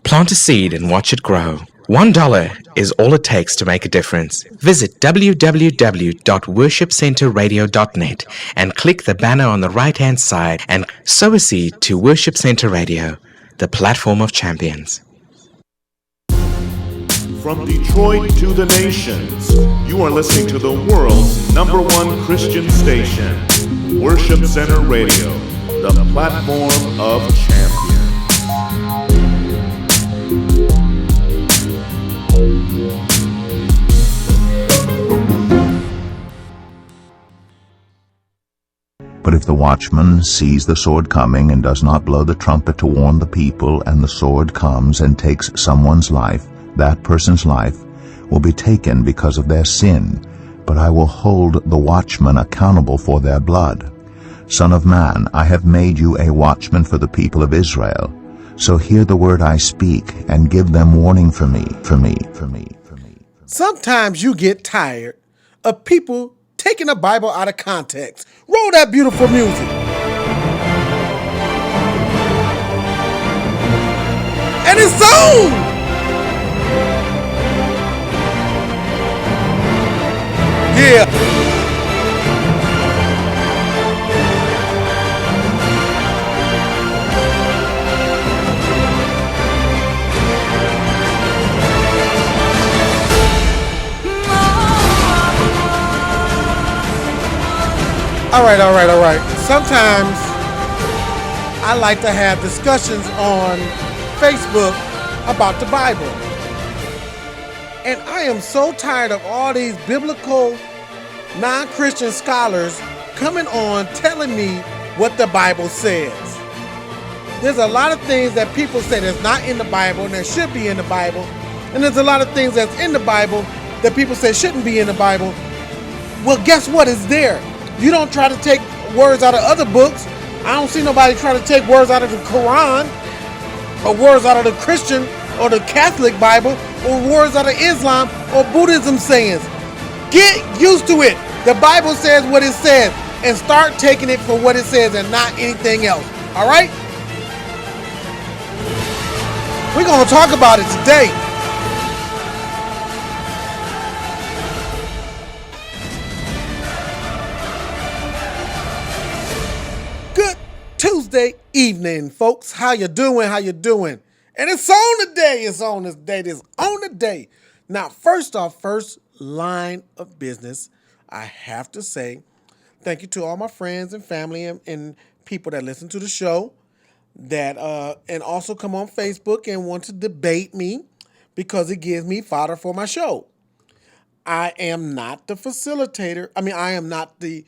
Plant a seed and watch it grow. $1 is all it takes to make a difference. Visit www.worshipcenterradio.net and click the banner on the right-hand side and sow a seed to Worship Center Radio, the platform of champions. From Detroit to the nations, you are listening to the world's #1 Christian station, Worship Center Radio, the platform of champions. But if the watchman sees the sword coming and does not blow the trumpet to warn the people, and the sword comes and takes someone's life, that person's life will be taken because of their sin, but I will hold the watchman accountable for their blood. Son of man, I have made you a watchman for the people of Israel. So hear the word I speak, and give them warning for me. Sometimes you get tired of people taking the Bible out of context. Roll that beautiful music. And it's on! Yeah. All right. Sometimes I like to have discussions on Facebook about the Bible. And I am so tired of all these biblical non-Christian scholars coming on telling me what the Bible says. There's a lot of things that people say that's not in the Bible and that should be in the Bible. And there's a lot of things that's in the Bible that people say shouldn't be in the Bible. Well, guess what? It's there. You don't try to take words out of other books. I don't see nobody try to take words out of the Quran or words out of the Christian or the Catholic Bible or words out of Islam or Buddhism sayings. Get used to it. The Bible says what it says and start taking it for what it says and not anything else. All right? We're going to talk about it today. Good Tuesday evening, folks. How you doing? And it's on today. It's on today. Now, first line of business, I have to say thank you to all my friends and family and people that listen to the show that and also come on Facebook and want to debate me because it gives me fodder for my show. I am not the facilitator. I am not the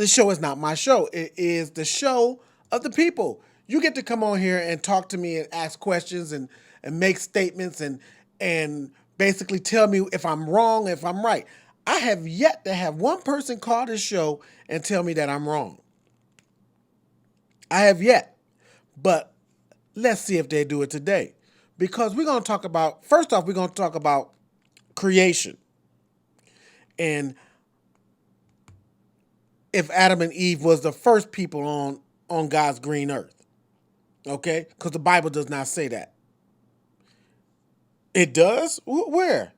show is not my show. It is the show of the people. You get to come on here and talk to me and ask questions and make statements and basically tell me if I'm wrong, if I'm right. I have yet to have one person call this show and tell me that I'm wrong. I have yet. But let's see if they do it today. Because we're going to talk about, first off, we're going to talk about creation. And if Adam and Eve was the first people on God's green earth. Okay? Because the Bible does not say that. It does? Where?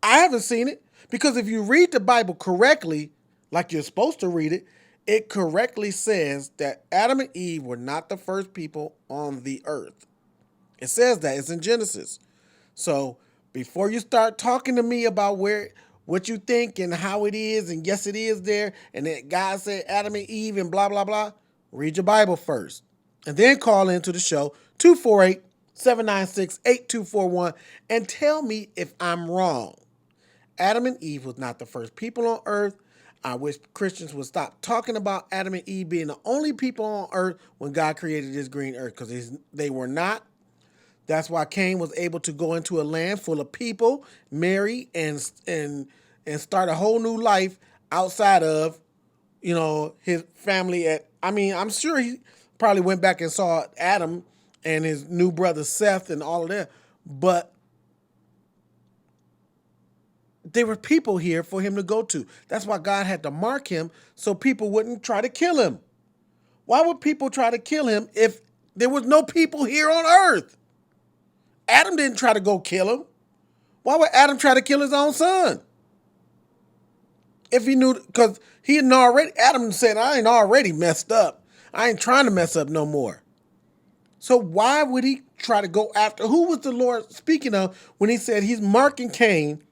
I haven't seen it. Because if you read the Bible correctly, like you're supposed to read it, it correctly says that Adam and Eve were not the first people on the earth. It says that. It's in Genesis. So before you start talking to me about what you think and how it is, and yes, it is there, and then God said Adam and Eve and blah, blah, blah, read your Bible first. And then call into the show, 248-796-8241, and tell me if I'm wrong. Adam and Eve was not the first people on earth. I wish Christians would stop talking about Adam and Eve being the only people on earth when God created this green earth, because they were not. That's why Cain was able to go into a land full of people, marry, and start a whole new life outside of, his family. I'm sure he probably went back and saw Adam and his new brother Seth and all of that, but there were people here for him to go to. That's why God had to mark him so people wouldn't try to kill him. Why would people try to kill him if there was no people here on earth? Adam didn't try to go kill him. Why would Adam try to kill his own son? If he knew, because Adam said, I ain't already messed up. I ain't trying to mess up no more. So why would he try to go after, who was the Lord speaking of when he said he's marking Cain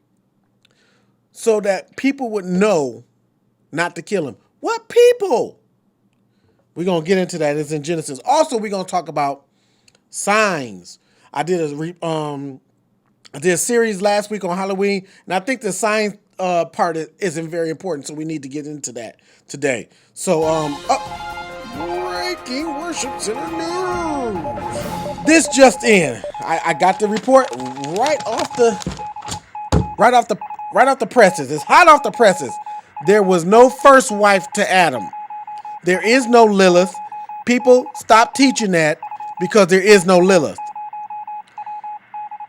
so that people would know not to kill him? What people? We're going to get into that. It's in Genesis. Also, we're going to talk about signs. I did a series last week on Halloween, and I think the sign part isn't very important, so we need to get into that today. So, breaking worship center news. This just in. I got the report right off the presses. It's hot off the presses. There was no first wife to Adam. There is no Lilith. People, stop teaching that because there is no Lilith.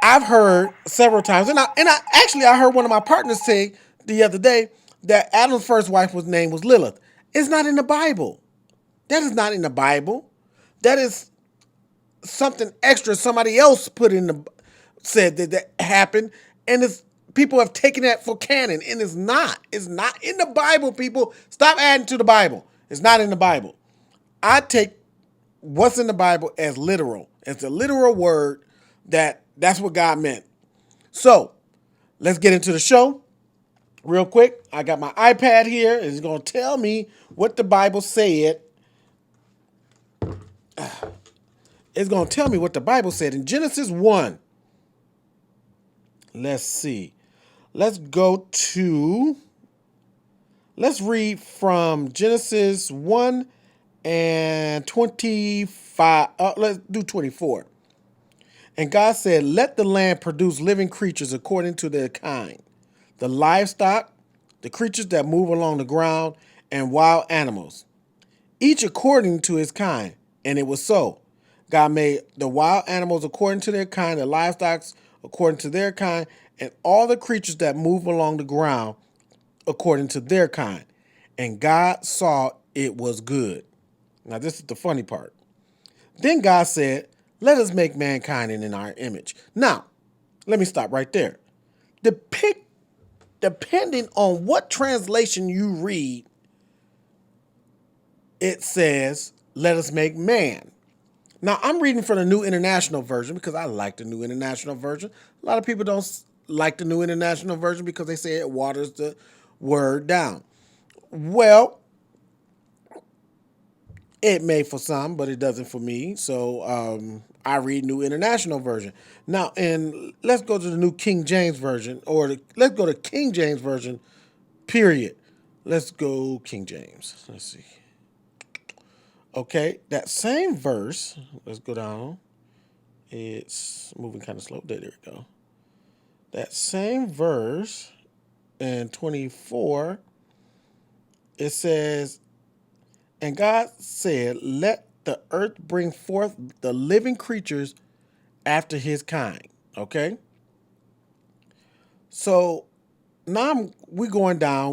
I've heard several times, and I heard one of my partners say the other day that Adam's first wife's name was Lilith. It's not in the Bible. That is not in the Bible. That is something extra somebody else said that happened, and people have taken that for canon, and it's not. It's not in the Bible, people. Stop adding to the Bible. It's not in the Bible. I take what's in the Bible as literal. It's a literal word that's what God meant. So, let's get into the show real quick. I got my iPad here. It's going to tell me what the Bible said. It's going to tell me what the Bible said in Genesis 1. Let's see. Let's read from Genesis 1 and 25. Let's do 24. And God said, let the land produce living creatures according to their kind, the livestock, the creatures that move along the ground, and wild animals, each according to his kind. And it was so. God made the wild animals according to their kind, the livestock according to their kind, and all the creatures that move along the ground according to their kind. And God saw it was good. Now, this is the funny part. Then God said, let us make mankind in our image. Now, let me stop right there. Depending on what translation you read, it says, let us make man. Now, I'm reading from the New International Version because I like the New International Version. A lot of people don't like the New International Version because they say it waters the word down. Well, it may for some, but it doesn't for me. So I read New International Version. Now, and let's go to the New King James Version, let's go to King James Version, period. Let's go King James. Let's see. Okay, that same verse, let's go down. It's moving kind of slow. There we go. That same verse in 24, it says, and God said, let the earth bring forth the living creatures after his kind. Okay? So now we're going down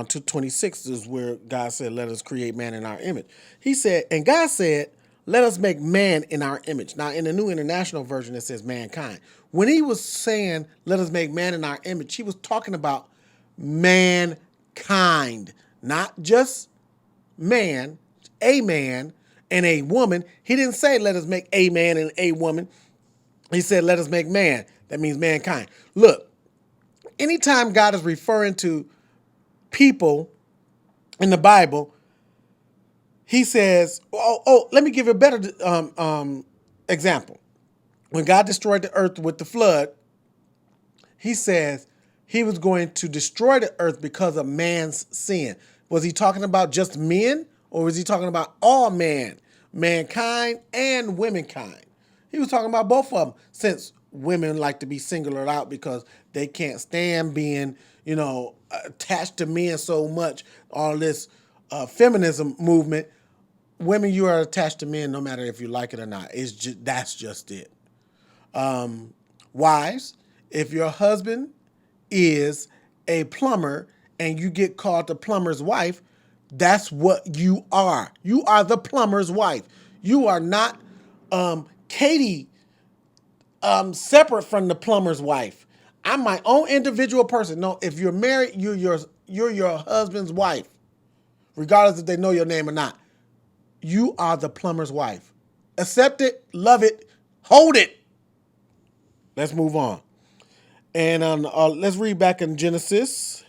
to 26 is where God said, let us create man in our image. He said, and God said, let us make man in our image. Now, in the New International Version, it says mankind. When he was saying, let us make man in our image, he was talking about mankind, not just man, a man and a woman. He didn't say, let us make a man and a woman. He said, let us make man. That means mankind. Look, anytime God is referring to people in the Bible, he says, let me give you a better example. When God destroyed the earth with the flood, he says he was going to destroy the earth because of man's sin. Was he talking about just men, or was he talking about all mankind and womankind? He was talking about both of them, since women like to be singled out because they can't stand being, attached to men so much. All this feminism movement. Women, you are attached to men no matter if you like it or not. That's just it. Wives, if your husband is a plumber and you get called the plumber's wife, that's what you are. You are the plumber's wife. You are not Katie separate from the plumber's wife. I'm my own individual person. No, if you're married, you're your husband's wife, regardless if they know your name or not. You are the plumber's wife. Accept it, love it, hold it. Let's move on. And let's read back in Genesis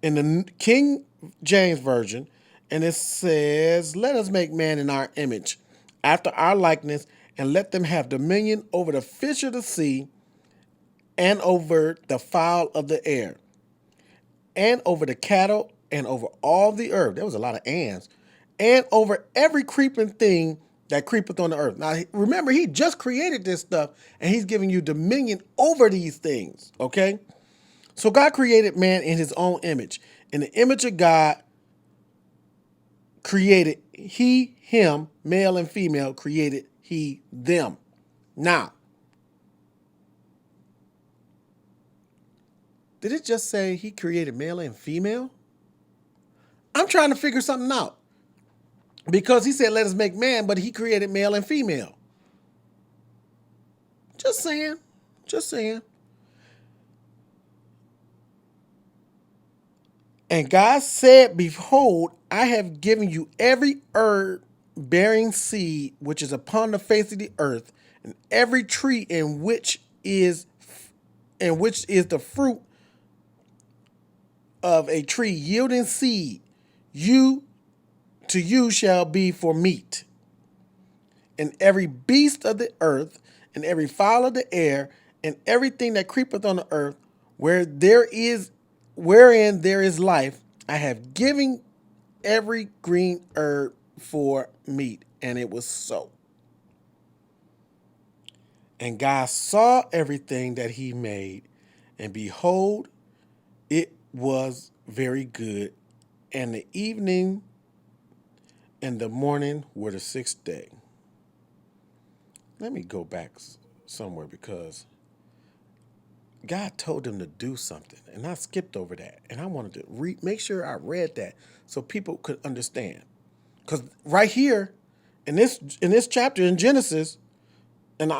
in the King James Version. And it says, let us make man in our image, after our likeness, and let them have dominion over the fish of the sea, and over the fowl of the air, and over the cattle, and over all the earth. There was a lot of ands. And over every creeping thing that creepeth on the earth. Now, remember, he just created this stuff, and he's giving you dominion over these things, okay? So God created man in his own image. In the image of God created he, him, male and female, created he, them. Now, did it just say he created male and female? I'm trying to figure something out. Because he said, let us make man, but he created male and female. Just saying. Just saying. And God said, behold, I have given you every herb bearing seed which is upon the face of the earth, and every tree in which is the fruit of a tree yielding seed, to you shall be for meat. And every beast of the earth, and every fowl of the air, and everything that creepeth on the earth, wherein there is life, I have given every green herb for meat. And it was so. And God saw everything that he made, and behold, it was very good. And the evening and the morning were the sixth day. Let me go back somewhere, because God told them to do something, and I skipped over that. And I wanted to make sure I read that so people could understand. Because right here in this chapter in Genesis, and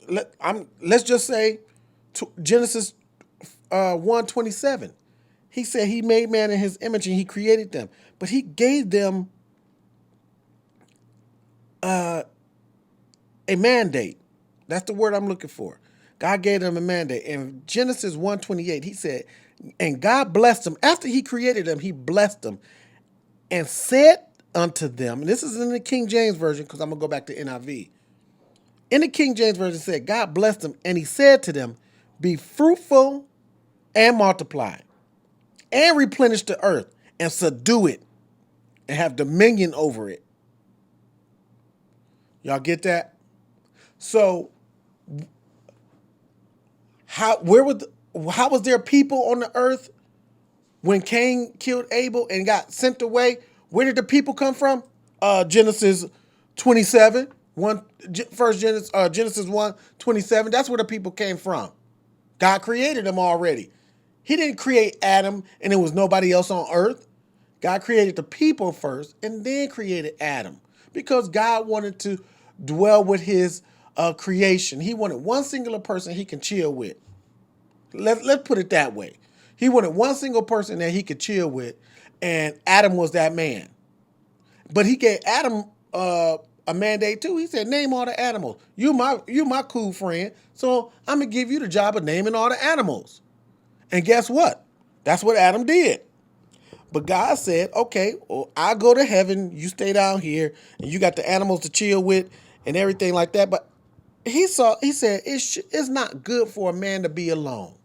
let's just say Genesis 1:27. He said he made man in his image and he created them, but he gave them a mandate. That's the word I'm looking for. God gave them a mandate. In Genesis 1:28, he said, and God blessed them. After he created them, he blessed them and said unto them, and this is in the King James Version, because I'm going to go back to NIV. In the King James Version, it said, God blessed them, and he said to them, be fruitful and multiply, and replenish the earth, and subdue it, and have dominion over it. Y'all get that? So, how was there people on the earth when Cain killed Abel and got sent away? Where did the people come from? Genesis 27, Genesis 1:27. That's where the people came from. God created them already. He didn't create Adam and there was nobody else on earth. God created the people first and then created Adam, because God wanted to dwell with his creation. He wanted one singular person he can chill with. Let's put it that way. He wanted one single person that he could chill with, and Adam was that man. But he gave Adam a mandate too. He said, name all the animals. You my cool friend, so I'm going to give you the job of naming all the animals. And guess what? That's what Adam did. But God said, okay, well, I'll go to heaven, you stay down here, and you got the animals to chill with and everything like that. But he said, it's not good for a man to be alone.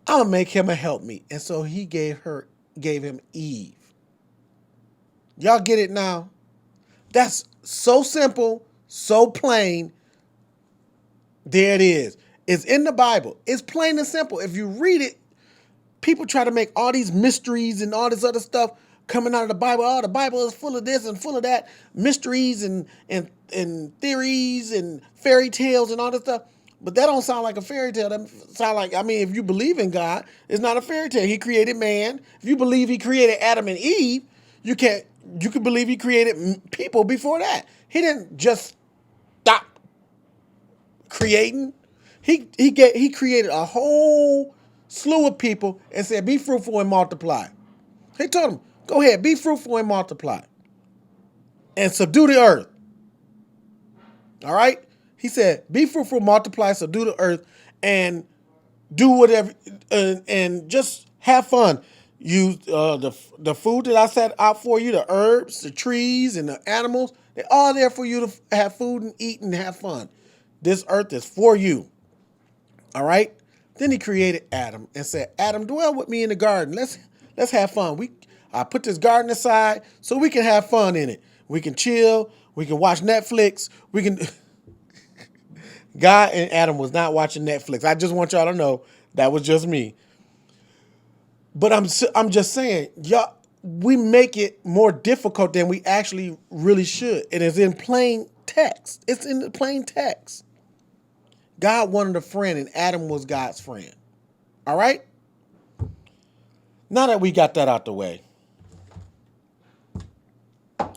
I'm going to make him a helpmeet. And so he gave him Eve. Y'all get it now? That's so simple, so plain. There it is. It's in the Bible. It's plain and simple. If you read it, people try to make all these mysteries and all this other stuff coming out of the Bible. Oh, the Bible is full of this and full of that. Mysteries and theories and fairy tales and all this stuff. But that don't sound like a fairy tale. That sound like, if you believe in God, it's not a fairy tale. He created man. If you believe he created Adam and Eve, you can believe he created people before that. He didn't just stop creating. He created a whole slew of people and said, be fruitful and multiply. He told them, go ahead, be fruitful and multiply and subdue the earth. All right? He said, be fruitful, multiply, subdue the earth, and do whatever, and just have fun. Use the food that I set out for you, the herbs, the trees, and the animals. They're all there for you to have food and eat and have fun. This earth is for you. All right? Then he created Adam and said, Adam, dwell with me in the garden. Let's have fun. I put this garden aside so we can have fun in it. We can chill. We can watch Netflix. We can. God and Adam was not watching Netflix. I just want y'all to know that was just me. But I'm just saying, y'all, we make it more difficult than we actually really should. And it's in plain text. It's in the plain text. God wanted a friend, and Adam was God's friend. All right? Now that we got that out the way,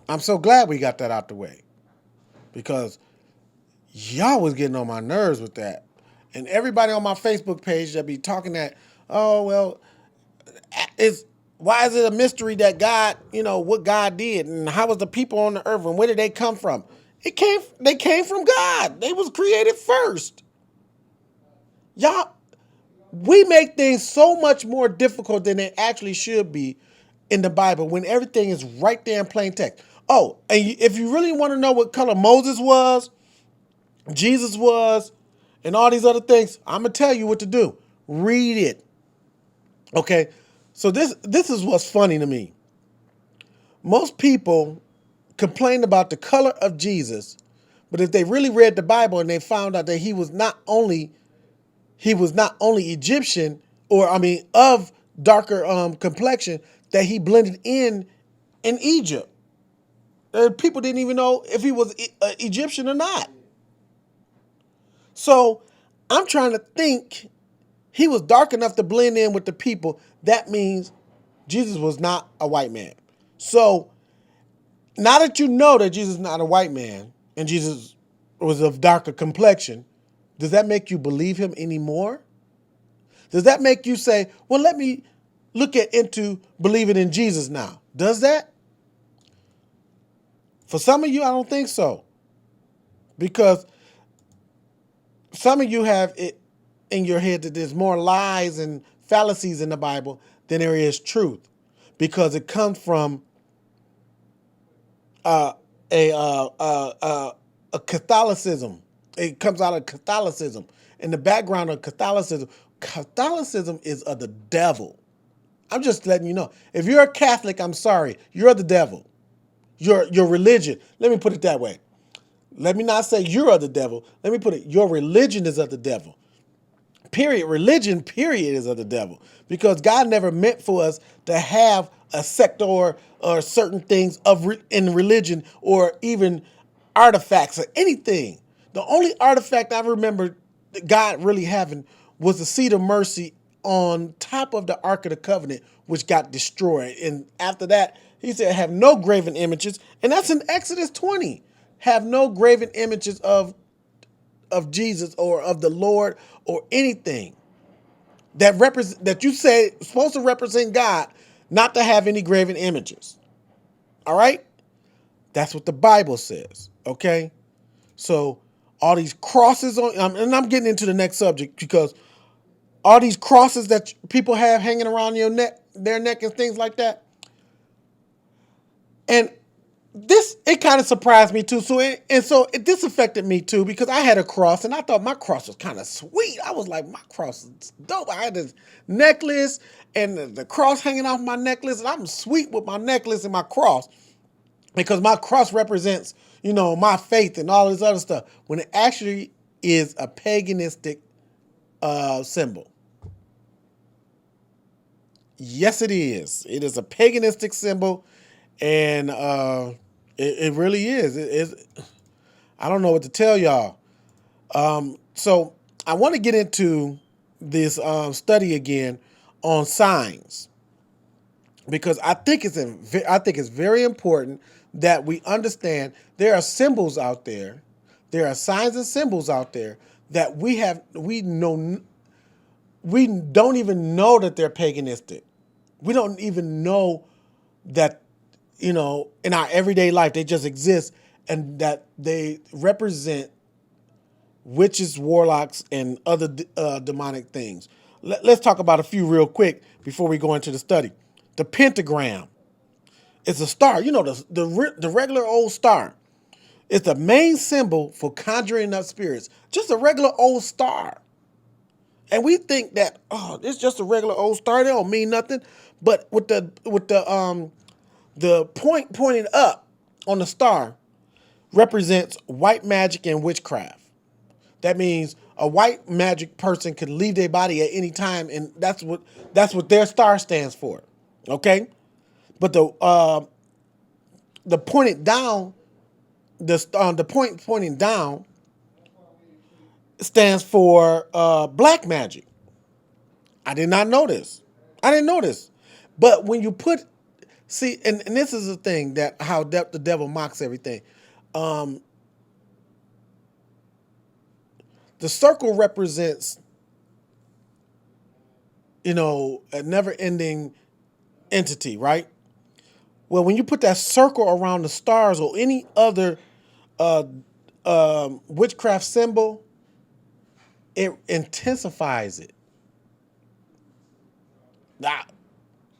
I'm so glad we got that out the way, because y'all was getting on my nerves with that. And everybody on my Facebook page that be talking that, oh, well, why is it a mystery that God, what God did, and how was the people on the earth, and where did they come from? They came from God. They was created first. Y'all, we make things so much more difficult than they actually should be in the Bible when everything is right there in plain text. Oh, and if you really want to know what color Moses was, Jesus was, and all these other things, I'm going to tell you what to do. Read it. Okay? So this is what's funny to me. Most people complain about the color of Jesus, but if they really read the Bible and they found out that he was not only Egyptian, of darker complexion, that he blended in Egypt. People didn't even know if he was Egyptian or not. So I'm trying to think, he was dark enough to blend in with the people. That means Jesus was not a white man. So now that you know that Jesus is not a white man and Jesus was of darker complexion, does that make you believe him anymore? Does that make you say, well, let me look into believing in Jesus now? Does that? For some of you, I don't think so. Because some of you have it in your head that there's more lies and fallacies in the Bible than there is truth, because it comes from a Catholicism. It comes out of Catholicism. In the background of Catholicism is of the devil. I'm just letting you know. If you're a Catholic, I'm sorry, you're the devil. Your religion. Let me put it that way. Let me not say you're of the devil. Let me put it, your religion is of the devil. Period. Religion, period, is of the devil. Because God never meant for us to have a sect or certain things in religion, or even artifacts or anything. The only artifact I remember God really having was the seat of mercy on top of the Ark of the Covenant, which got destroyed. And after that, he said, have no graven images. And that's in Exodus 20. Have no graven images of Jesus or of the Lord or anything that you say is supposed to represent God, not to have any graven images. All right? That's what the Bible says. Okay? So all these crosses on, and I'm getting into the next subject, because all these crosses that people have hanging around their neck and things like that. And it kind of surprised me too. So this affected me too, because I had a cross and I thought my cross was kind of sweet. I was like, my cross is dope. I had this necklace and the cross hanging off my necklace, and I'm sweet with my necklace and my cross, because my cross represents, my faith and all this other stuff, when it actually is a paganistic symbol. Yes, it is. It is a paganistic symbol, and it really is. I don't know what to tell y'all. So I want to get into this study again on signs, because I think it's very important that we understand there are symbols out there. There are signs and symbols out there that we don't even know that they're paganistic. We don't even know that, in our everyday life, they just exist and that they represent witches, warlocks, and other demonic things. Let's talk about a few real quick before we go into the study. The pentagram is a star. The regular old star. It's the main symbol for conjuring up spirits. Just a regular old star. And we think that, it's just a regular old star. They don't mean nothing. But with the point pointing up on the star represents white magic and witchcraft. That means a white magic person could leave their body at any time, and that's what their star stands for. Okay? But the pointed down, the point pointing down stands for black magic. I did not know this. I didn't know this. But when you see, and this is the thing that how the devil mocks everything. The circle represents, a never-ending entity, right? Well, when you put that circle around the stars or any other witchcraft symbol, it intensifies it. Now,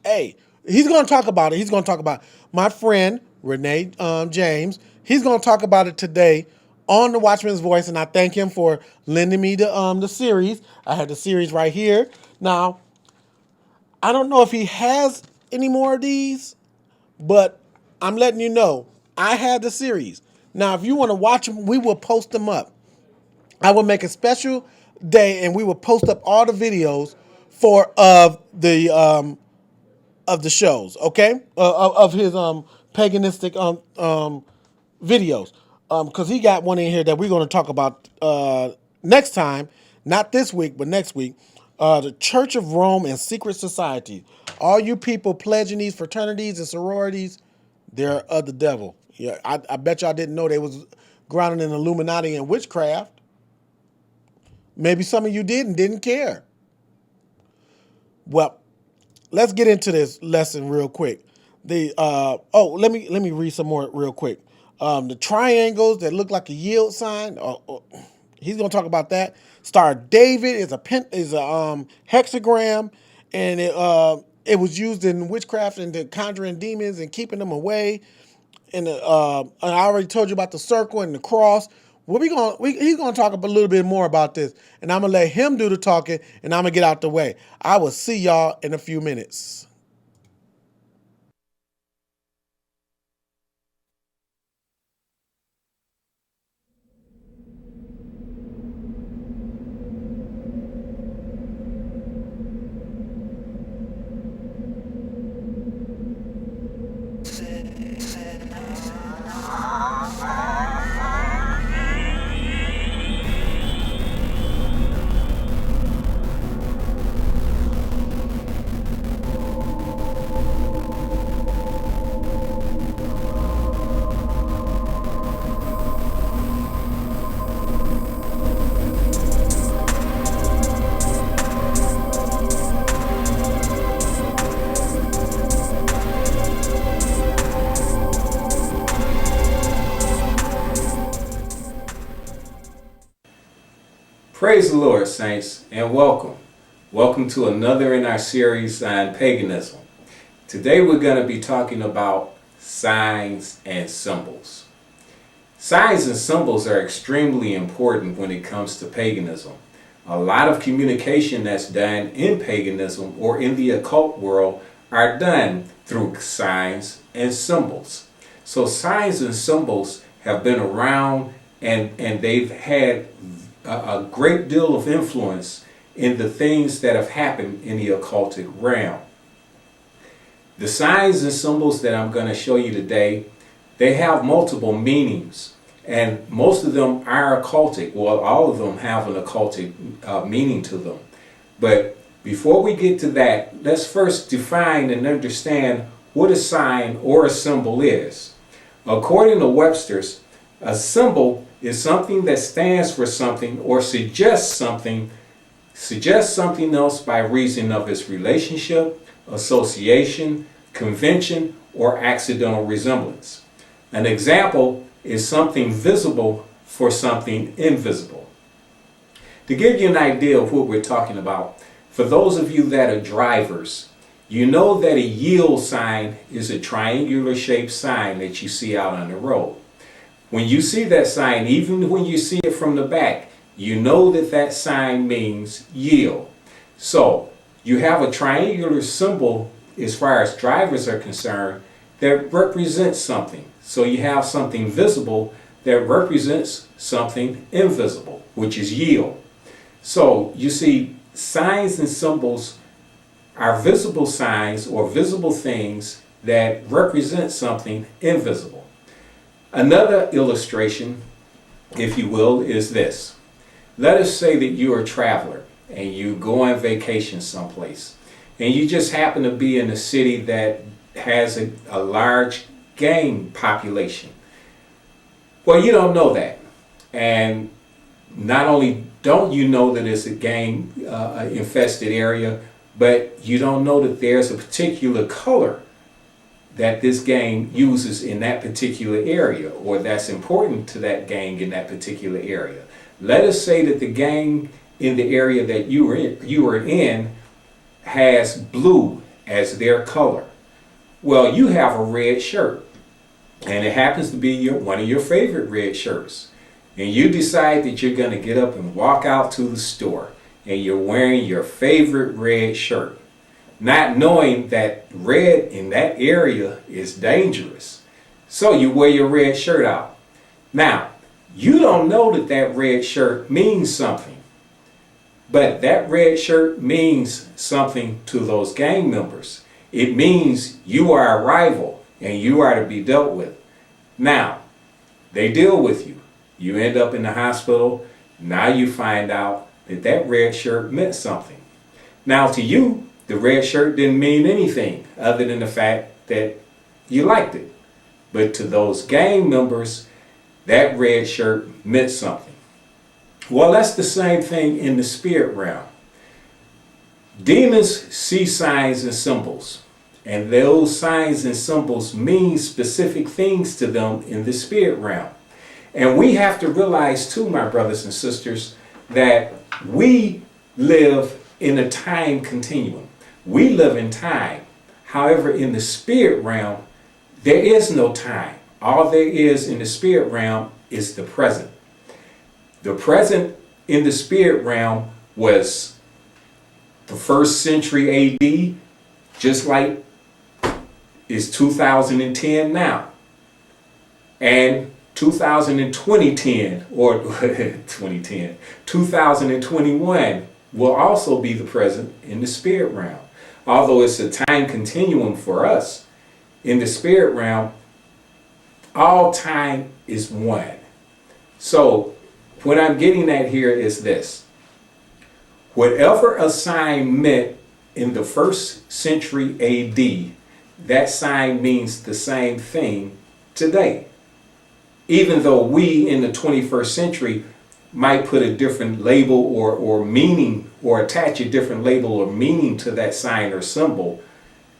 hey, he's going to talk about it. He's going to talk about my friend Renee James. He's going to talk about it today on the Watchman's Voice, and I thank him for lending me the series. I have the series right here. Now, I don't know if he has any more of these, but I'm letting you know I have the series. Now, if you want to watch them, we will post them up. I will make a special day, and we will post up all the videos of the shows, okay? Of his paganistic videos, because he got one in here that we're going to talk about next time, not this week, but next week. The Church of Rome and secret society. All you people pledging these fraternities and sororities, they're of the devil. Yeah, I bet y'all didn't know they was grounded in Illuminati and witchcraft. Maybe some of you did and didn't care. Well, let's get into this lesson real quick. Let me read some more real quick. The triangles that look like a yield sign. He's gonna talk about that. Star of David is a hexagram, and it was used in witchcraft and to conjuring demons and keeping them away. And I already told you about the circle and the cross. He's gonna talk a little bit more about this, and I'm gonna let him do the talking, and I'm gonna get out the way. I will see y'all in a few minutes. Praise the Lord, saints, and welcome. Welcome to another in our series on paganism. Today we're going to be talking about signs and symbols. Signs and symbols are extremely important when it comes to paganism. A lot of communication that's done in paganism or in the occult world are done through signs and symbols. So signs and symbols have been around and they've had a great deal of influence in the things that have happened in the occultic realm. The signs and symbols that I'm going to show you today, they have multiple meanings, and most of them are occultic. Well, all of them have an occultic meaning to them. But before we get to that, let's first define and understand what a sign or a symbol is. According to Webster's, a symbol is something that stands for something or suggests something else by reason of its relationship, association, convention, or accidental resemblance. An example is something visible for something invisible. To give you an idea of what we're talking about, for those of you that are drivers, you know that a yield sign is a triangular shaped sign that you see out on the road. When you see that sign, even when you see it from the back, you know that that sign means yield. So you have a triangular symbol as far as drivers are concerned that represents something. So you have something visible that represents something invisible, which is yield. So you see, signs and symbols are visible signs or visible things that represent something invisible. Another illustration, if you will, is this. Let us say that you're a traveler and you go on vacation someplace, and you just happen to be in a city that has a large gang population. Well, you don't know that. And not only don't you know that it's a gang infested area, but you don't know that there's a particular color that this gang uses in that particular area, or that's important to that gang in that particular area. Let us say that the gang in the area that you were in has blue as their color. Well, you have a red shirt, and it happens to be one of your favorite red shirts. And you decide that you're going to get up and walk out to the store, and you're wearing your favorite red shirt, not knowing that red in that area is dangerous. So you wear your red shirt out. Now, you don't know that that red shirt means something, but that red shirt means something to those gang members. It means you are a rival and you are to be dealt with. Now, they deal with you. You end up in the hospital. Now you find out that that red shirt meant something. Now to you, the red shirt didn't mean anything other than the fact that you liked it. But to those gang members, that red shirt meant something. Well, that's the same thing in the spirit realm. Demons see signs and symbols, and those signs and symbols mean specific things to them in the spirit realm. And we have to realize too, my brothers and sisters, that we live in a time continuum. We live in time. However, in the spirit realm, there is no time. All there is in the spirit realm is the present. The present in the spirit realm was the 1st century AD, just like it's 2010 now. And 2010 or 2021 will also be the present in the spirit realm. Although it's a time continuum for us, in the spirit realm, all time is one. So what I'm getting at here is this. Whatever a sign meant in the 1st century AD, that sign means the same thing today. Even though we in the 21st century might put a different label or meaning, or attach a different label or meaning to that sign or symbol,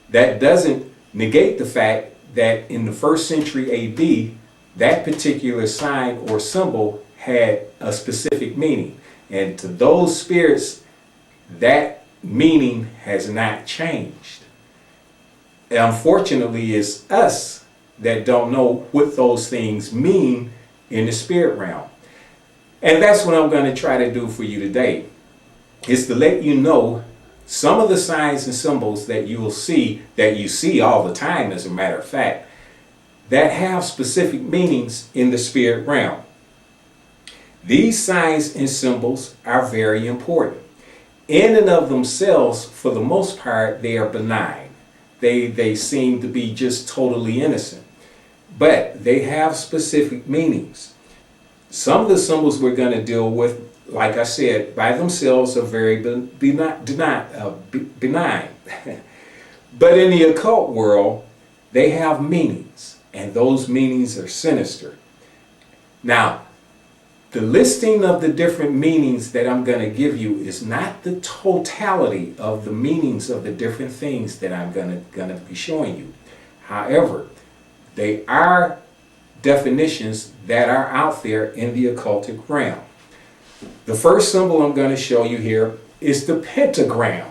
that doesn't negate the fact that in the 1st century AD, that particular sign or symbol had a specific meaning. And to those spirits, that meaning has not changed. And unfortunately, it's us that don't know what those things mean in the spirit realm. And that's what I'm going to try to do for you today, is to let you know some of the signs and symbols that you will see, that you see all the time, as a matter of fact, that have specific meanings in the spirit realm. These signs and symbols are very important. In and of themselves, for the most part, they are benign. They seem to be just totally innocent. But they have specific meanings. Some of the symbols we're going to deal with, like I said, by themselves are very benign. But in the occult world, they have meanings, and those meanings are sinister. Now, The listing of the different meanings that I'm going to give you is not the totality of the meanings of the different things that I'm going to be showing you. However, they are definitions that are out there in the occultic realm. The first symbol I'm going to show you here is the pentagram.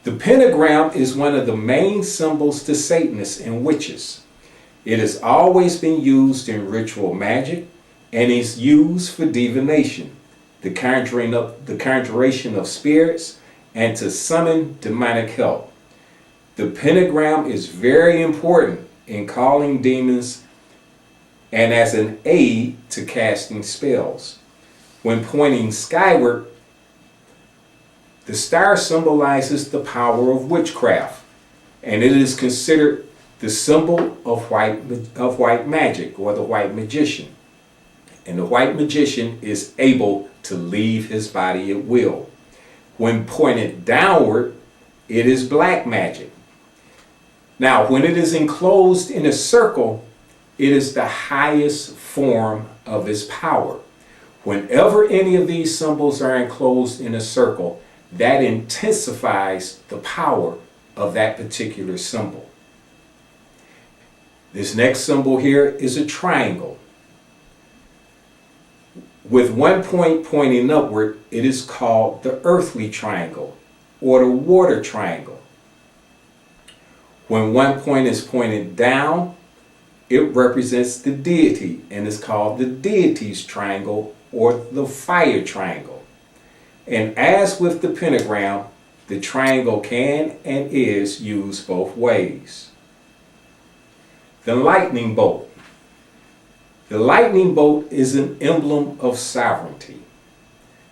The pentagram is one of the main symbols to Satanists and witches. It has always been used in ritual magic and is used for divination, the conjuration of spirits, and to summon demonic help. The pentagram is very important in calling demons and as an aid to casting spells. When pointing skyward, the star symbolizes the power of witchcraft, and it is considered the symbol of white magic, or the white magician. And the white magician is able to leave his body at will. When pointed downward, it is black magic. Now, when it is enclosed in a circle, it is the highest form of its power. Whenever any of these symbols are enclosed in a circle, that intensifies the power of that particular symbol. This next symbol here is a triangle. With one point pointing upward, it is called the earthly triangle or the water triangle. When one point is pointed down, it represents the deity and is called the deity's triangle or the fire triangle. And as with the pentagram, the triangle can and is used both ways. The lightning bolt. The lightning bolt is an emblem of sovereignty.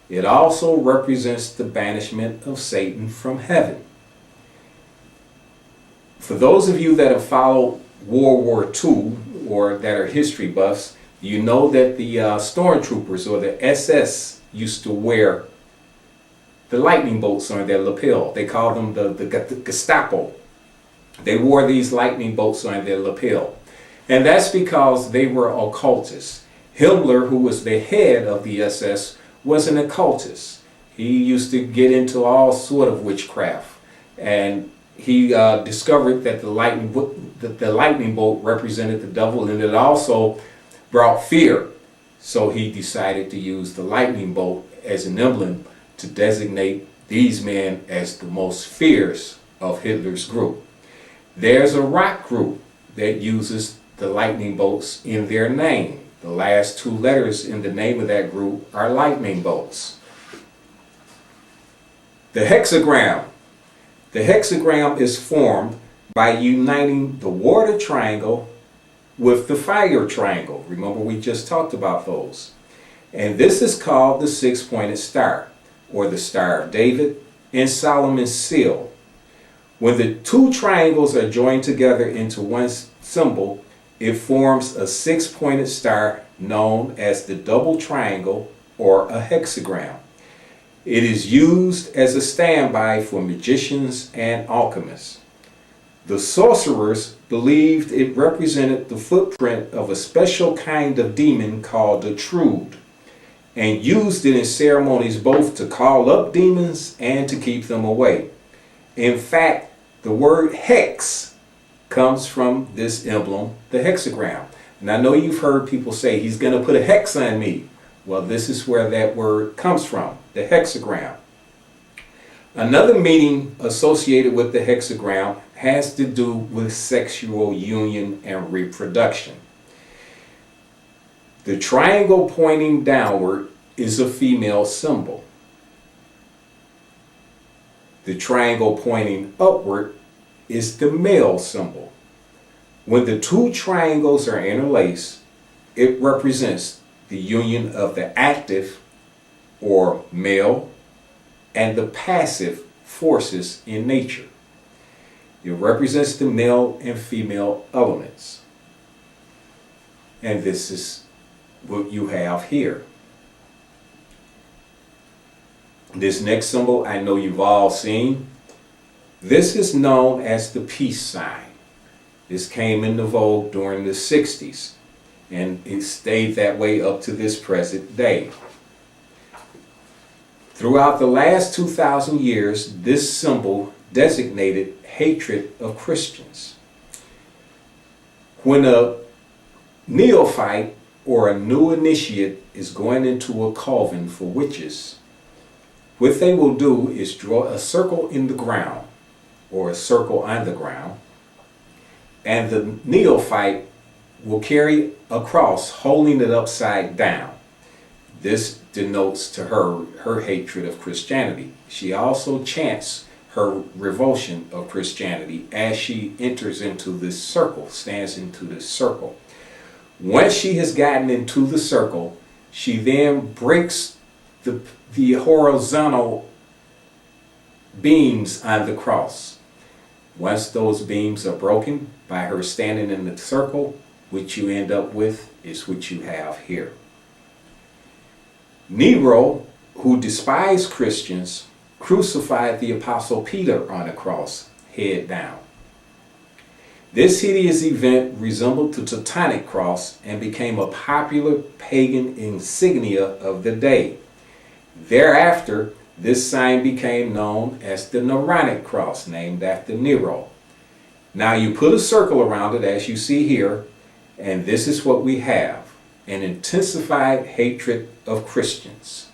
It also represents the banishment of Satan from heaven. For those of you that have followed World War II or that are history buffs, you know that the stormtroopers or the SS used to wear the lightning bolts on their lapel. They called them the Gestapo. They wore these lightning bolts on their lapel. And that's because they were occultists. Himmler, who was the head of the SS, was an occultist. He used to get into all sort of witchcraft. And he discovered that the lightning bolt represented the devil, and it also brought fear. So he decided to use the lightning bolt as an emblem to designate these men as the most fierce of Hitler's group. There's a rock group that uses the lightning bolts in their name. The last two letters in the name of that group are lightning bolts. The hexagram. The hexagram is formed by uniting the water triangle with the fire triangle. Remember, we just talked about those. And this is called the six-pointed star, or the Star of David, and Solomon's seal. When the two triangles are joined together into one symbol, it forms a six-pointed star known as the double triangle or a hexagram. It is used as a standby for magicians and alchemists. The sorcerers believed it represented the footprint of a special kind of demon called a Trude, and used it in ceremonies both to call up demons and to keep them away. In fact, the word hex comes from this emblem, the hexagram. And I know you've heard people say, he's going to put a hex on me. Well, this is where that word comes from, the hexagram. Another meaning associated with the hexagram has to do with sexual union and reproduction. The triangle pointing downward is a female symbol. The triangle pointing upward is the male symbol. When the two triangles are interlaced, it represents the union of the active, or male, and the passive forces in nature. It represents the male and female elements. And this is what you have here. This next symbol I know you've all seen. This is known as the peace sign. This came into vogue during the 60s. and it stayed that way up to this present day. Throughout the last 2,000 years, this symbol designated hatred of Christians. When a neophyte or a new initiate is going into a coven for witches, what they will do is draw a circle in the ground or a circle on the ground, and the neophyte will carry a cross holding it upside down. This denotes to her hatred of Christianity. She also chants her revulsion of Christianity as she enters into this circle, stands into this circle. Once she has gotten into the circle, she then breaks the horizontal beams on the cross. Once those beams are broken by her standing in the circle, what you end up with is what you have here. Nero, who despised Christians, crucified the Apostle Peter on a cross, head down. This hideous event resembled the Teutonic cross and became a popular pagan insignia of the day. Thereafter, this sign became known as the Neronic cross, named after Nero. Now you put a circle around it, as you see here, and this is what we have: an intensified hatred of Christians.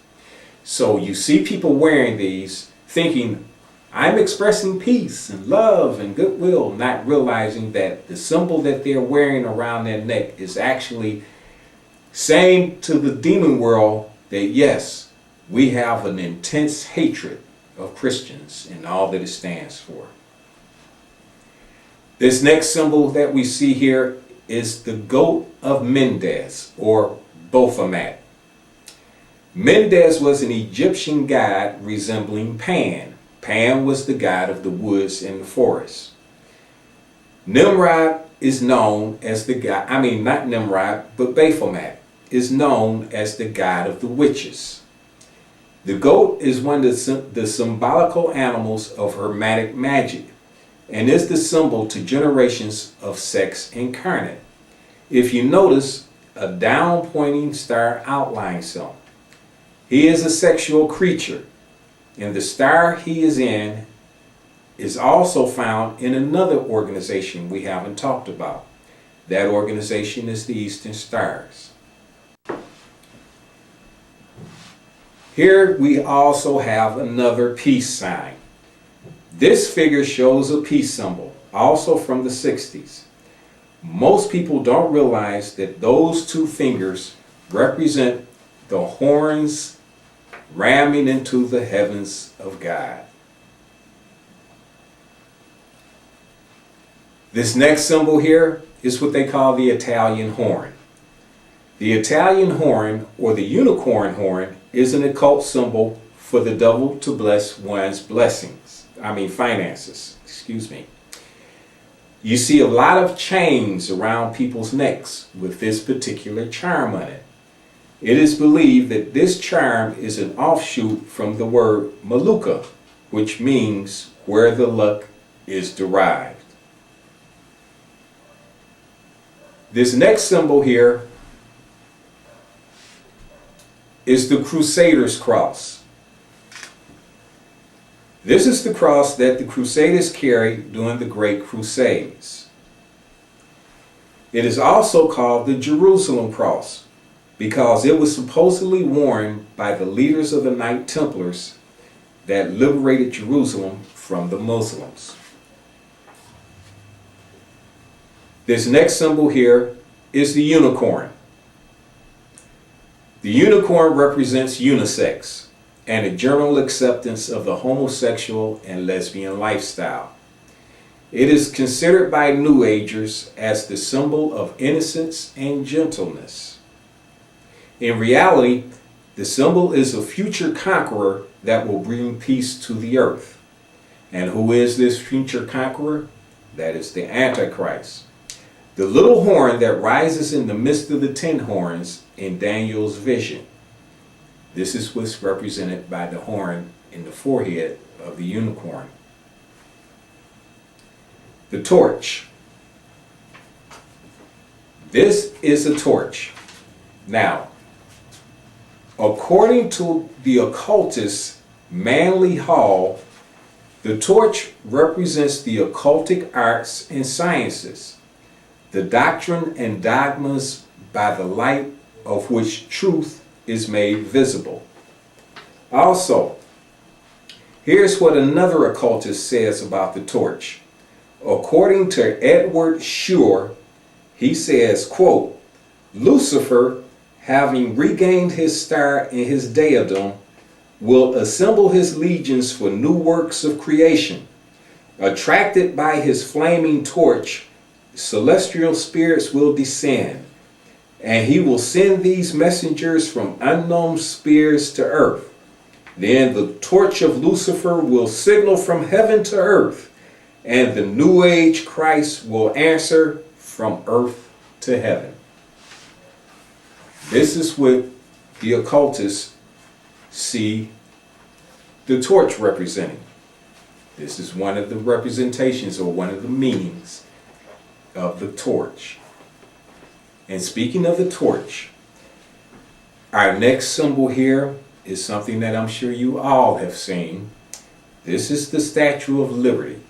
So you see people wearing these thinking, I'm expressing peace and love and goodwill, not realizing that the symbol that they're wearing around their neck is actually saying to the demon world that yes, we have an intense hatred of Christians and all that it stands for. This next symbol that we see here is the goat of Mendes, or Baphomet. Mendes was an Egyptian god resembling Pan. Pan was the god of the woods and the forest. Nimrod is known as the god, not Nimrod, but Baphomet is known as the god of the witches. The goat is one of the symbolical animals of Hermetic magic and is the symbol to generations of sex incarnate. If you notice, a down pointing star outlines him. He is a sexual creature, and the star he is in is also found in another organization we haven't talked about. That organization is the Eastern Stars. Here we also have another peace sign. This figure shows a peace symbol, also from the 60s. Most people don't realize that those two fingers represent the horns ramming into the heavens of God. This next symbol here is what they call the Italian horn. The Italian horn, or the unicorn horn, is an occult symbol for the devil to bless one's finances. You see a lot of chains around people's necks with this particular charm on it. It is believed that this charm is an offshoot from the word Maluka, which means where the luck is derived. This next symbol here is the Crusader's cross. This is the cross that the Crusaders carried during the Great Crusades. It is also called the Jerusalem cross because it was supposedly worn by the leaders of the Knight Templars that liberated Jerusalem from the Muslims. This next symbol here is the unicorn. The unicorn represents unisex and a general acceptance of the homosexual and lesbian lifestyle. It is considered by New Agers as the symbol of innocence and gentleness. In reality, the symbol is a future conqueror that will bring peace to the earth. And who is this future conqueror? That is the Antichrist. The little horn that rises in the midst of the 10 horns in Daniel's vision. This is what's represented by the horn in the forehead of the unicorn. The torch. This is a torch. Now, according to the occultist Manly Hall, the torch represents the occultic arts and sciences, the doctrine and dogmas by the light of which truth is made visible. Also, here's what another occultist says about the torch. According to Edward Shore, he says, quote, Lucifer, having regained his star and his diadem, will assemble his legions for new works of creation. Attracted by his flaming torch, celestial spirits will descend, and he will send these messengers from unknown spheres to earth. Then the torch of Lucifer will signal from heaven to earth, and the New Age Christ will answer from earth to heaven. This is what the occultists see the torch representing. This is one of the representations or one of the meanings of the torch. And speaking of the torch, our next symbol here is something that I'm sure you all have seen. This is the Statue of Liberty.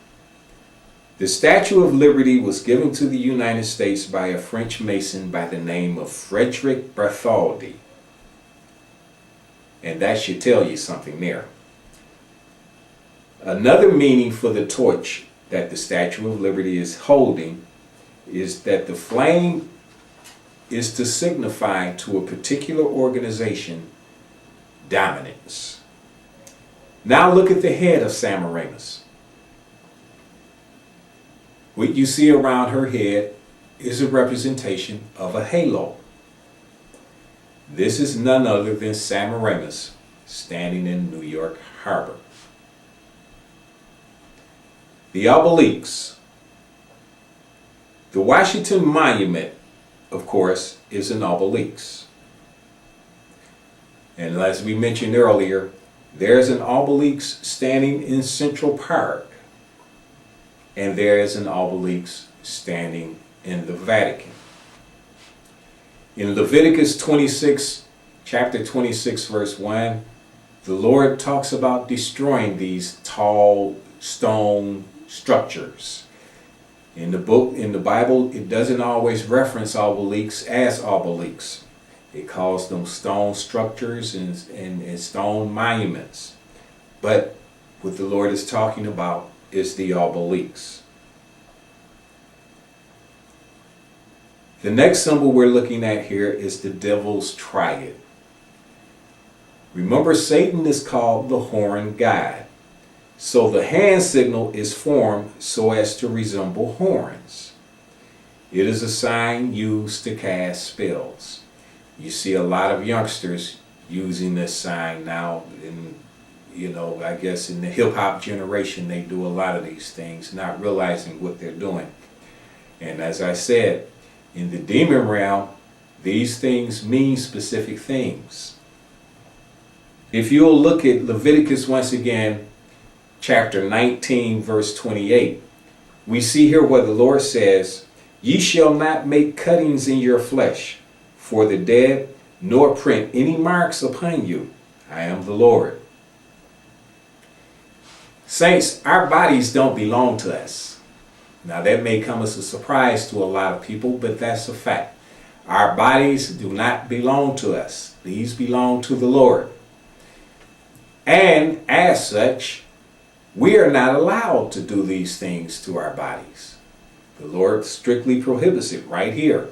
The Statue of Liberty was given to the United States by a French Mason by the name of Frederick Bartholdi. And that should tell you something there. Another meaning for the torch that the Statue of Liberty is holding is that the flame is to signify to a particular organization dominance. Now look at the head of Semiramis. What you see around her head is a representation of a halo. This is none other than Semiramis standing in New York Harbor. The obelisks. The Washington Monument, of course, is an obelisk. And as we mentioned earlier, there's an obelisk standing in Central Park. And there is an obelisk standing in the Vatican. In Leviticus 26, chapter 26, verse 1, the Lord talks about destroying these tall stone structures. In the Bible, it doesn't always reference obelisks as obelisks. It calls them stone structures and stone monuments. But what the Lord is talking about is the obelisks. The next symbol we're looking at here is the devil's triad. Remember, Satan is called the horn god. So the hand signal is formed so as to resemble horns. It is a sign used to cast spells. You see a lot of youngsters using this sign now. I guess in the hip-hop generation, they do a lot of these things, not realizing what they're doing. And as I said, in the demon realm, these things mean specific things. If you'll look at Leviticus once again, chapter 19, verse 28, we see here where the Lord says, Ye shall not make cuttings in your flesh for the dead, nor print any marks upon you. I am the Lord. Saints, our bodies don't belong to us. Now that may come as a surprise to a lot of people, but that's a fact. Our bodies do not belong to us. These belong to the Lord. And as such, we are not allowed to do these things to our bodies. The Lord strictly prohibits it right here.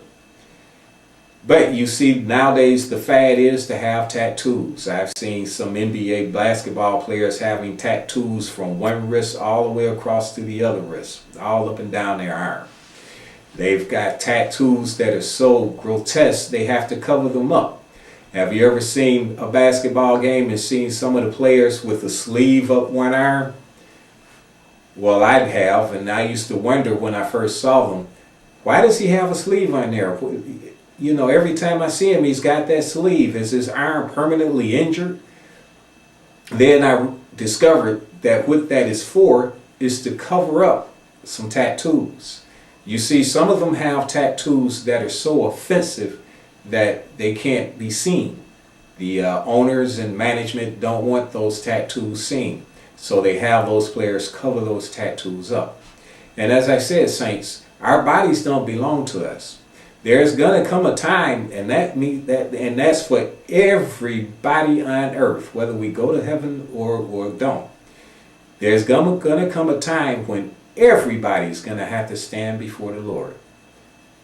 But you see, nowadays the fad is to have tattoos. I've seen some NBA basketball players having tattoos from one wrist all the way across to the other wrist, all up and down their arm. They've got tattoos that are so grotesque they have to cover them up. Have you ever seen a basketball game and seen some of the players with a sleeve up one arm? Well, I have, and I used to wonder when I first saw them, why does he have a sleeve on there? You know, every time I see him, he's got that sleeve. Is his arm permanently injured? Then I discovered that what that is for is to cover up some tattoos. You see, some of them have tattoos that are so offensive that they can't be seen. The owners and management don't want those tattoos seen, so they have those players cover those tattoos up. And as I said, saints, our bodies don't belong to us. There's gonna come a time, and that's for everybody on earth, whether we go to heaven or don't. There's gonna come a time when everybody's gonna have to stand before the Lord.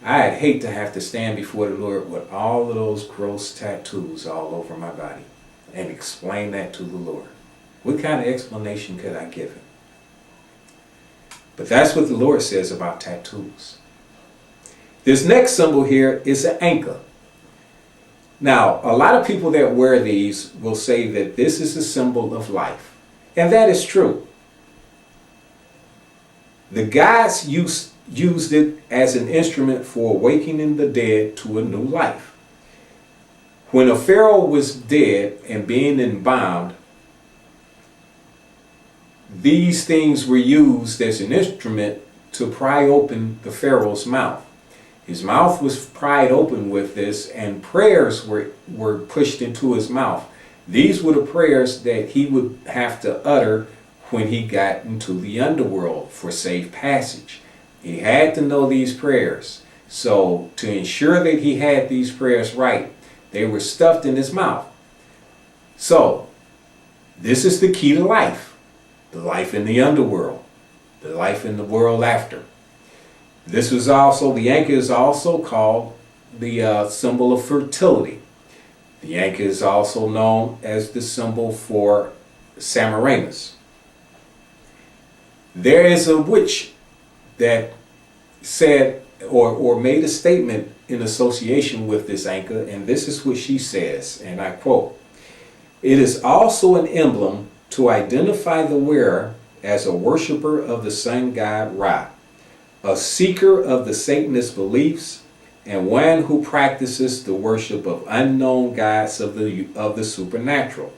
I'd hate to have to stand before the Lord with all of those gross tattoos all over my body and explain that to the Lord. What kind of explanation could I give him? But that's what the Lord says about tattoos. This next symbol here is an anchor. Now, a lot of people that wear these will say that this is a symbol of life. And that is true. The gods used it as an instrument for awakening the dead to a new life. When a pharaoh was dead and being embalmed, these things were used as an instrument to pry open the pharaoh's mouth. His mouth was pried open with this, and prayers were pushed into his mouth. These were the prayers that he would have to utter when he got into the underworld for safe passage. He had to know these prayers. So to ensure that he had these prayers right, they were stuffed in his mouth. So this is the key to life. The life in the underworld. The life in the world after. This was also, the anchor is also called the symbol of fertility. The anchor is also known as the symbol for Semiramis. There is a witch that said or made a statement in association with this anchor, and this is what she says, and I quote, "It is also an emblem to identify the wearer as a worshiper of the sun god Ra, a seeker of the Satanist beliefs, and one who practices the worship of unknown gods of the supernatural.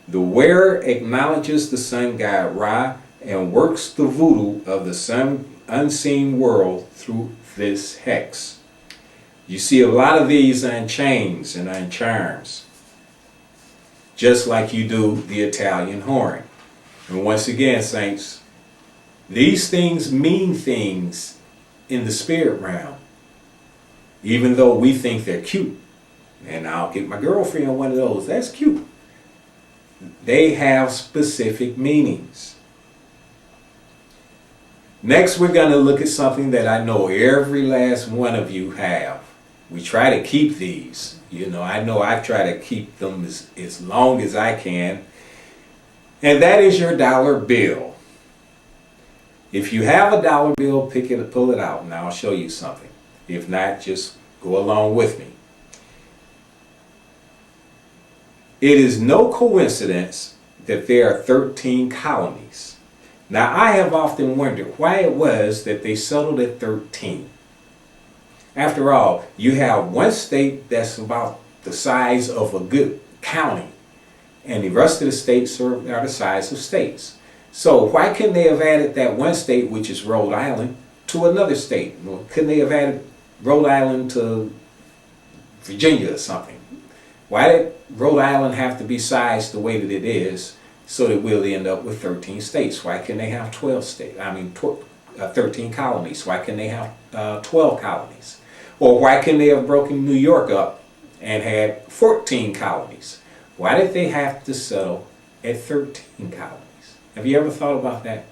The wearer acknowledges the sun god Ra and works the voodoo of the unseen world through this hex." You see a lot of these on chains and on charms, just like you do the Italian horn. And once again, saints, these things mean things in the spirit realm, even though we think they're cute. And I'll get my girlfriend one of those. That's cute. They have specific meanings. Next, we're going to look at something that I know every last one of you have. We try to keep these. I know I try to keep them as long as I can. And that is your dollar bill. If you have a dollar bill, pull it out, and I'll show you something. If not, just go along with me. It is no coincidence that there are 13 colonies. Now, I have often wondered why it was that they settled at 13. After all, you have one state that's about the size of a good county, and the rest of the states are the size of states. So why couldn't they have added that one state, which is Rhode Island, to another state? Couldn't they have added Rhode Island to Virginia or something? Why did Rhode Island have to be sized the way that it is so that we'll end up with 13 states? Why can't they have 13 colonies? Why can't they have 12 colonies? Or why couldn't they have broken New York up and had 14 colonies? Why did they have to settle at 13 colonies? Have you ever thought about that?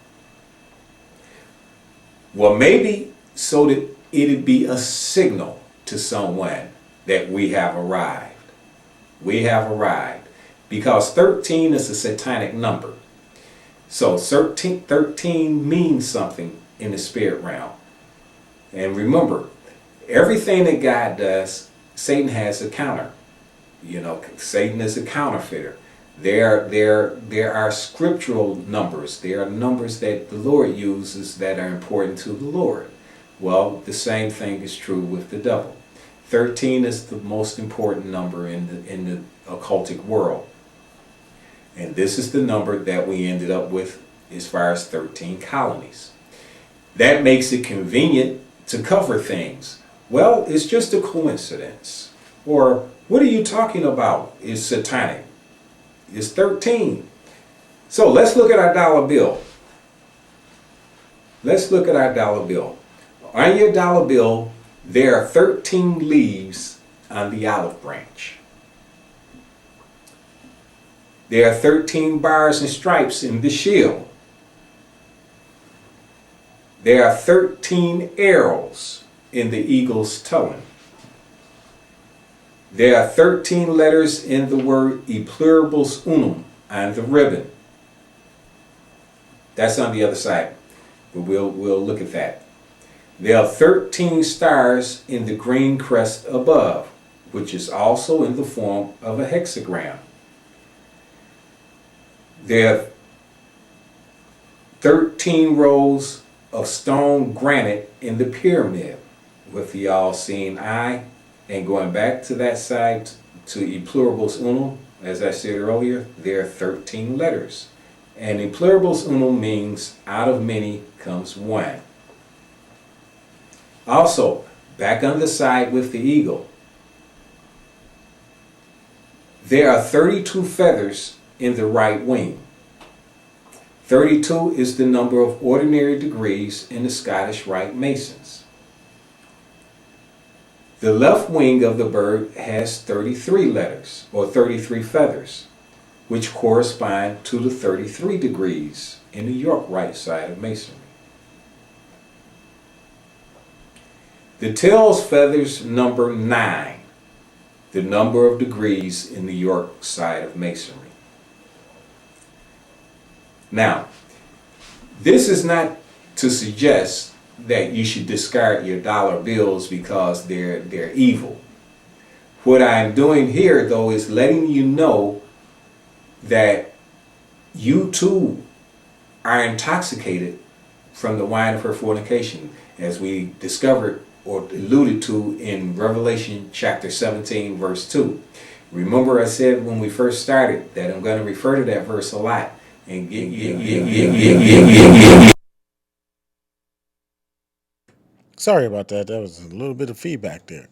Well, maybe so that it'd be a signal to someone that we have arrived. We have arrived. Because 13 is a satanic number. So 13 means something in the spirit realm. And remember, everything that God does, Satan has a counter. Satan is a counterfeiter. There are scriptural numbers. There are numbers that the Lord uses that are important to the Lord. Well, the same thing is true with the devil. 13 is the most important number in the occultic world. And this is the number that we ended up with as far as 13 colonies. That makes it convenient to cover things. Well, it's just a coincidence. Or, what are you talking about? It's satanic. It's 13. So let's look at our dollar bill. Let's look at our dollar bill. On your dollar bill, there are 13 leaves on the olive branch. There are 13 bars and stripes in the shield. There are 13 arrows in the eagle's tongue. There are 13 letters in the word e pluribus unum on the ribbon. That's on the other side, but we'll look at that. There are 13 stars in the green crest above, which is also in the form of a hexagram. There are 13 rows of stone granite in the pyramid, with the all-seeing eye. And going back to that side, to e pluribus unum, as I said earlier, there are 13 letters. And e pluribus unum means out of many comes one. Also, back on the side with the eagle, there are 32 feathers in the right wing. 32 is the number of ordinary degrees in the Scottish Rite Masons. The left wing of the bird has 33 letters, or 33 feathers, which correspond to the 33 degrees in the York Rite side of Masonry. The tail's feathers number 9, the number of degrees in the York side of Masonry. Now, this is not to suggest that you should discard your dollar bills because they're evil. What I'm doing here, though, is letting you know that you too are intoxicated from the wine of her fornication, as we discovered or alluded to in Revelation chapter 17, verse 2. Remember I said when we first started that I'm going to refer to that verse a lot. And Sorry about that. That was a little bit of feedback there.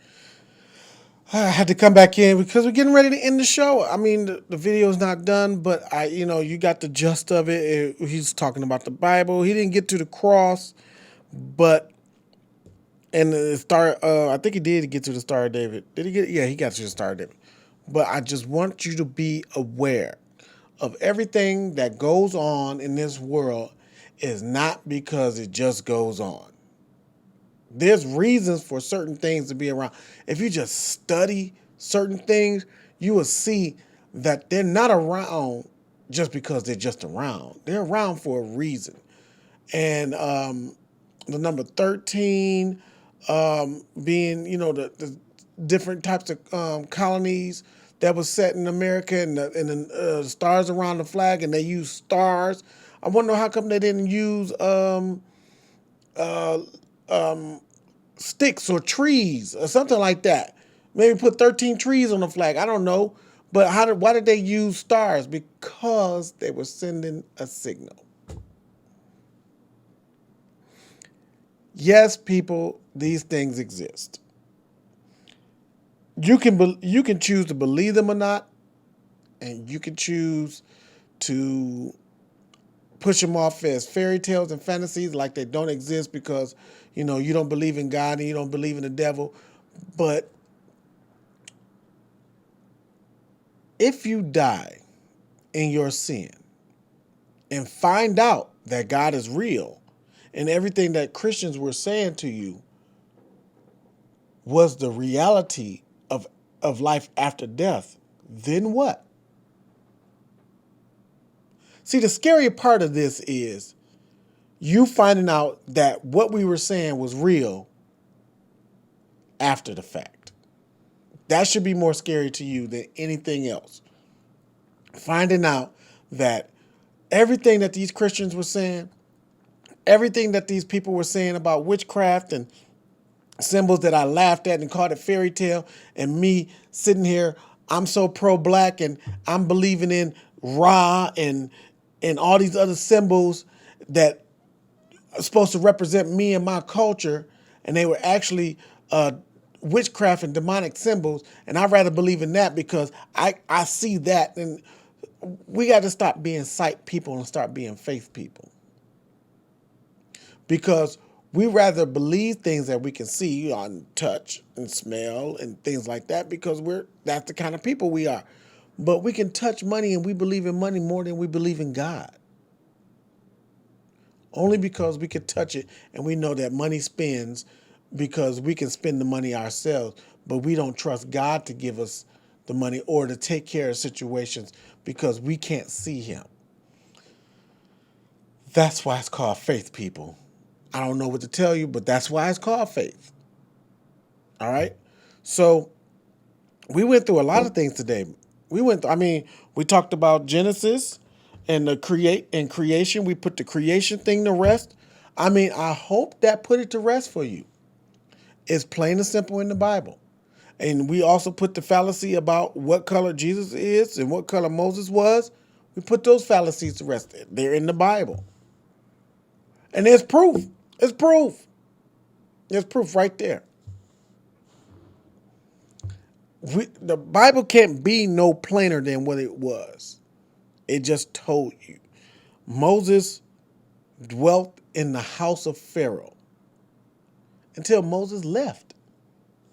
I had to come back in because we're getting ready to end the show. I mean, the video is not done, but you got the gist of it. He's talking about the Bible. He didn't get to the cross, but and the star. I think he did get to the Star of David. Did he get? Yeah, he got to the Star of David. But I just want you to be aware of everything that goes on in this world is not because it just goes on. There's reasons for certain things to be around. If you just study certain things, you will see that they're not around just because they're just around. They're around for a reason. And the number 13 being, the different types of colonies that was set in America, and the stars around the flag, and they use stars. I wonder how come they didn't use sticks or trees or something like that. Maybe put 13 trees on the flag. I don't know. But why did they use stars? Because they were sending a signal. Yes, people, these things exist. You can choose to believe them or not, and you can choose to push them off as fairy tales and fantasies like they don't exist because, you don't believe in God and you don't believe in the devil. But if you die in your sin and find out that God is real and everything that Christians were saying to you was the reality of life after death, then what? See, the scary part of this is you finding out that what we were saying was real after the fact. That should be more scary to you than anything else. Finding out that everything that these Christians were saying, everything that these people were saying about witchcraft and symbols that I laughed at and called it fairy tale, and me sitting here, I'm so pro-black and I'm believing in Ra and all these other symbols that are supposed to represent me and my culture, and they were actually witchcraft and demonic symbols. And I'd rather believe in that because I see that. And we got to stop being sight people and start being faith people. Because we rather believe things that we can see on touch and smell and things like that because that's the kind of people we are. But we can touch money and we believe in money more than we believe in God. Only because we can touch it and we know that money spends because we can spend the money ourselves, but we don't trust God to give us the money or to take care of situations because we can't see him. That's why it's called faith, people. I don't know what to tell you, but that's why it's called faith. All right? So we went through a lot of things today. We talked about Genesis and the creation. We put the creation thing to rest. I hope that put it to rest for you. It's plain and simple in the Bible. And we also put the fallacy about what color Jesus is and what color Moses was. We put those fallacies to rest. They're in the Bible. And there's proof. It's proof. There's proof right there. The Bible can't be no plainer than what it was. It just told you. Moses dwelt in the house of Pharaoh until Moses left.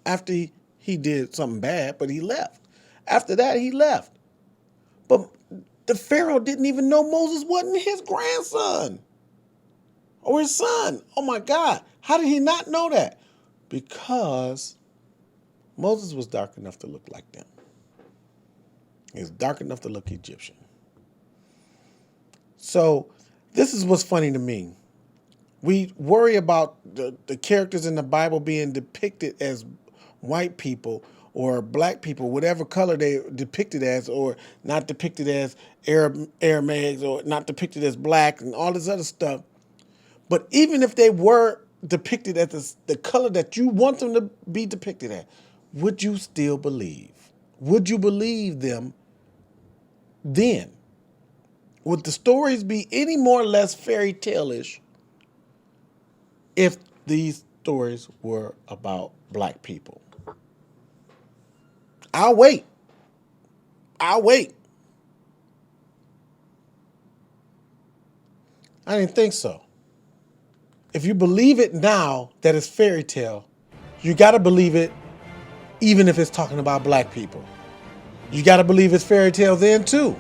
After he did something bad, but he left. After that, he left. But the Pharaoh didn't even know Moses wasn't his grandson or his son. Oh my God. How did he not know that? Because Moses was dark enough to look like them. He was dark enough to look Egyptian. So this is what's funny to me. We worry about the characters in the Bible being depicted as white people or black people, whatever color they depicted as, or not depicted as Aramaics, or not depicted as black and all this other stuff. But even if they were depicted as the color that you want them to be depicted as, would you still believe? Would you believe them then? Would the stories be any more or less fairy tale-ish if these stories were about black people? I'll wait. I didn't think so. If you believe it now that it's fairy tale, you got to believe it even if it's talking about black people. You got to believe it's fairy tale then too.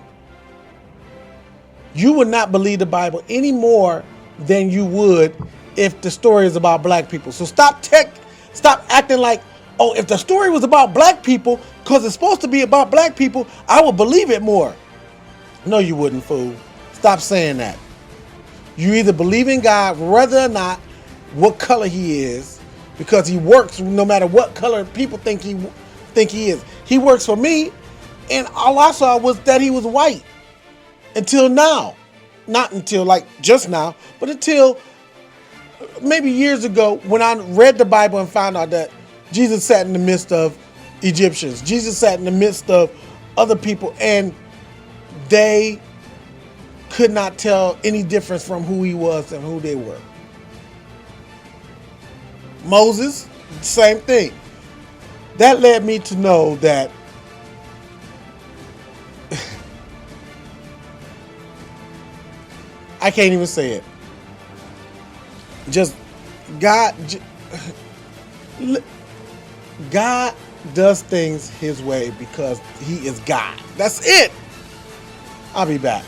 You would not believe the Bible any more than you would if the story is about black people. So stop acting like, oh, if the story was about black people, because it's supposed to be about black people, I would believe it more. No, you wouldn't, fool. Stop saying that. You either believe in God, whether or not what color he is, because he works no matter what color people think he is. He works for me, and all I saw was that he was white. Until now. Not until like just now, but until maybe years ago when I read the Bible and found out that Jesus sat in the midst of Egyptians. Jesus sat in the midst of other people, and they could not tell any difference from who he was and who they were. Moses, same thing. That led me to know that I can't even say it. Just God does things his way because he is God. That's it. I'll be back.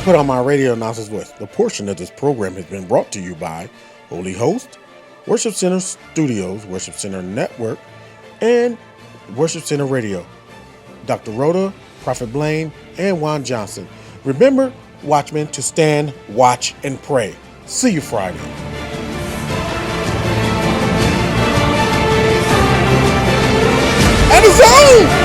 Put on my radio announcer's voice. The portion of this program has been brought to you by Holy Host, Worship Center Studios, Worship Center Network, and Worship Center Radio. Dr. Rhoda, Prophet Blaine, and Juan Johnson. Remember, Watchmen, to stand, watch, and pray. See you Friday. And it's on!